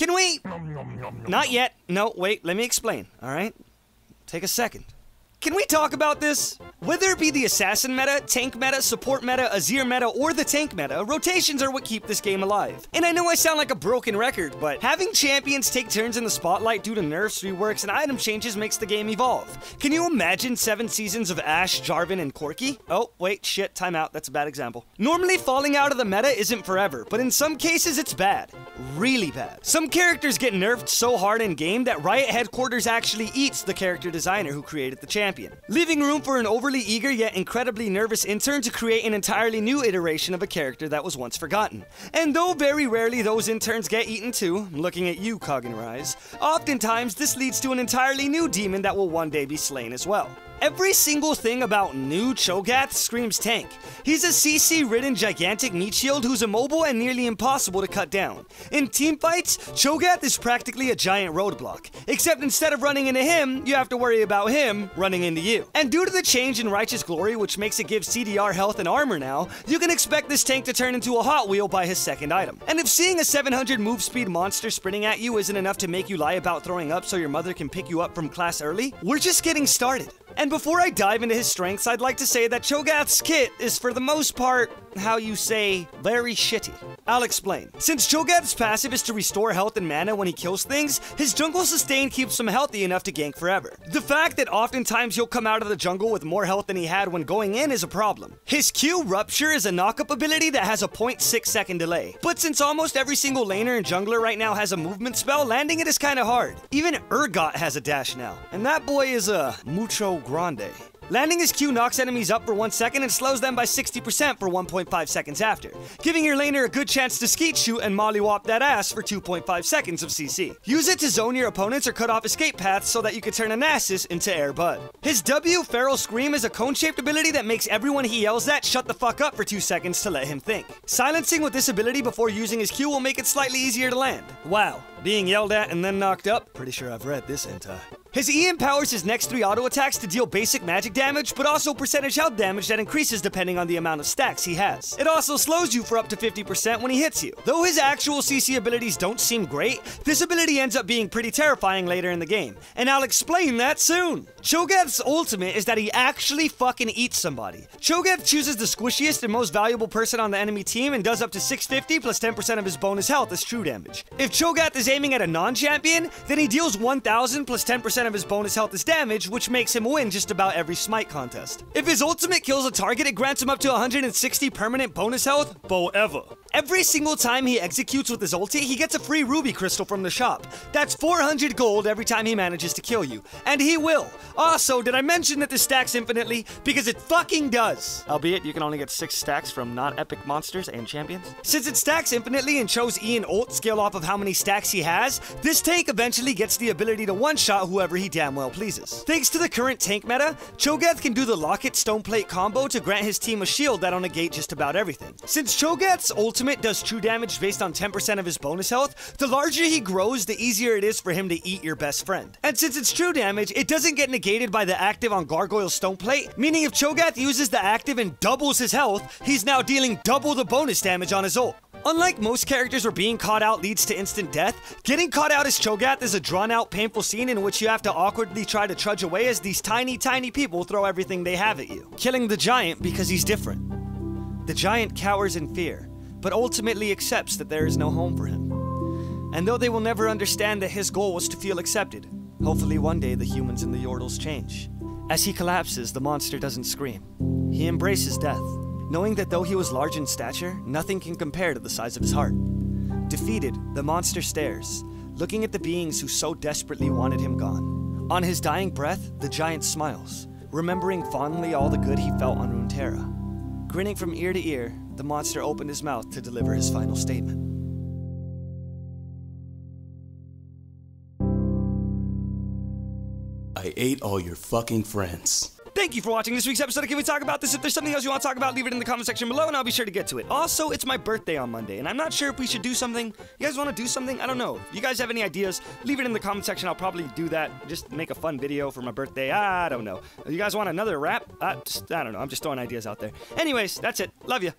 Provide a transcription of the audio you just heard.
Can we... Not yet. No, wait, let me explain, alright? Take a second. Can we talk about this? Whether it be the assassin meta, tank meta, support meta, Azir meta, or the tank meta, rotations are what keep this game alive. And I know I sound like a broken record, but having champions take turns in the spotlight due to nerfs, reworks, and item changes makes the game evolve. Can you imagine 7 seasons of Ashe, Jarvan, and Corki? Oh, wait, shit, time out, that's a bad example. Normally, falling out of the meta isn't forever, but in some cases it's bad. Really bad. Some characters get nerfed so hard in-game that Riot headquarters actually eats the character designer who created the champion, leaving room for an overly eager yet incredibly nervous intern to create an entirely new iteration of a character that was once forgotten. And though very rarely those interns get eaten too, looking at you, Coggan Rise, oftentimes this leads to an entirely new demon that will one day be slain as well. Every single thing about new Cho'Gath screams tank. He's a CC-ridden gigantic meat shield who's immobile and nearly impossible to cut down. In teamfights, Cho'Gath is practically a giant roadblock, except instead of running into him, you have to worry about him running into you. And due to the change in Righteous Glory, which makes it give CDR health and armor now, you can expect this tank to turn into a Hot Wheel by his second item. And if seeing a 700 move speed monster sprinting at you isn't enough to make you lie about throwing up so your mother can pick you up from class early, we're just getting started. And before I dive into his strengths, I'd like to say that Cho'Gath's kit is for the most part, how you say, very shitty. I'll explain. Since Cho'Gath's passive is to restore health and mana when he kills things, his jungle sustain keeps him healthy enough to gank forever. The fact that oftentimes he'll come out of the jungle with more health than he had when going in is a problem. His Q Rupture is a knock-up ability that has a 0.6 second delay. But since almost every single laner and jungler right now has a movement spell, landing it is kinda hard. Even Urgot has a dash now, and that boy is a mucho grande. Landing his Q knocks enemies up for 1 second and slows them by 60% for 1.5 seconds after, giving your laner a good chance to skeet shoot and mollywop that ass for 2.5 seconds of CC. Use it to zone your opponents or cut off escape paths so that you can turn a Nasus into Air Bud. His W, Feral Scream, is a cone-shaped ability that makes everyone he yells at shut the fuck up for 2 seconds to let him think. Silencing with this ability before using his Q will make it slightly easier to land. Wow, being yelled at and then knocked up? Pretty sure I've read this hentai. His E empowers his next 3 auto attacks to deal basic magic damage, but also percentage health damage that increases depending on the amount of stacks he has. It also slows you for up to 50% when he hits you. Though his actual CC abilities don't seem great, this ability ends up being pretty terrifying later in the game, and I'll explain that soon. Cho'Gath's ultimate is that he actually fucking eats somebody. Cho'Gath chooses the squishiest and most valuable person on the enemy team and does up to 650 plus 10% of his bonus health as true damage. If Cho'Gath is aiming at a non-champion, then he deals 1000 plus 10% of his bonus health as damage, which makes him win just about every smite contest. If his ultimate kills a target, it grants him up to 160 permanent bonus health forever. Every single time he executes with his ulti, he gets a free ruby crystal from the shop. That's 400 gold every time he manages to kill you. And he will. Also, did I mention that this stacks infinitely? Because it fucking does. Albeit, you can only get 6 stacks from non-epic monsters and champions. Since it stacks infinitely and Cho's E and ult scale off of how many stacks he has, this tank eventually gets the ability to one-shot whoever he damn well pleases. Thanks to the current tank meta, Cho'Gath can do the Locket Stoneplate combo to grant his team a shield that'll negate just about everything. Since Cho'Gath's ultimate does true damage based on 10% of his bonus health, the larger he grows, the easier it is for him to eat your best friend. And since it's true damage, it doesn't get negated by the active on Gargoyle's Stoneplate, meaning if Cho'Gath uses the active and doubles his health, he's now dealing double the bonus damage on his ult. Unlike most characters where being caught out leads to instant death, getting caught out as Cho'Gath is a drawn-out, painful scene in which you have to awkwardly try to trudge away as these tiny, tiny people throw everything they have at you, killing the giant because he's different. The giant cowers in fear, but ultimately accepts that there is no home for him. And though they will never understand that his goal was to feel accepted, hopefully one day the humans and the Yordles change. As he collapses, the monster doesn't scream. He embraces death, knowing that though he was large in stature, nothing can compare to the size of his heart. Defeated, the monster stares, looking at the beings who so desperately wanted him gone. On his dying breath, the giant smiles, remembering fondly all the good he felt on Runeterra. Grinning from ear to ear, the monster opened his mouth to deliver his final statement. I ate all your fucking friends. Thank you for watching this week's episode of Can We Talk About This? If there's something else you want to talk about, leave it in the comment section below and I'll be sure to get to it. Also, it's my birthday on Monday and I'm not sure if we should do something. You guys want to do something? I don't know. If you guys have any ideas, leave it in the comment section. I'll probably do that. Just make a fun video for my birthday. I don't know. You guys want another rap? I don't know. I'm just throwing ideas out there. Anyways, that's it. Love you.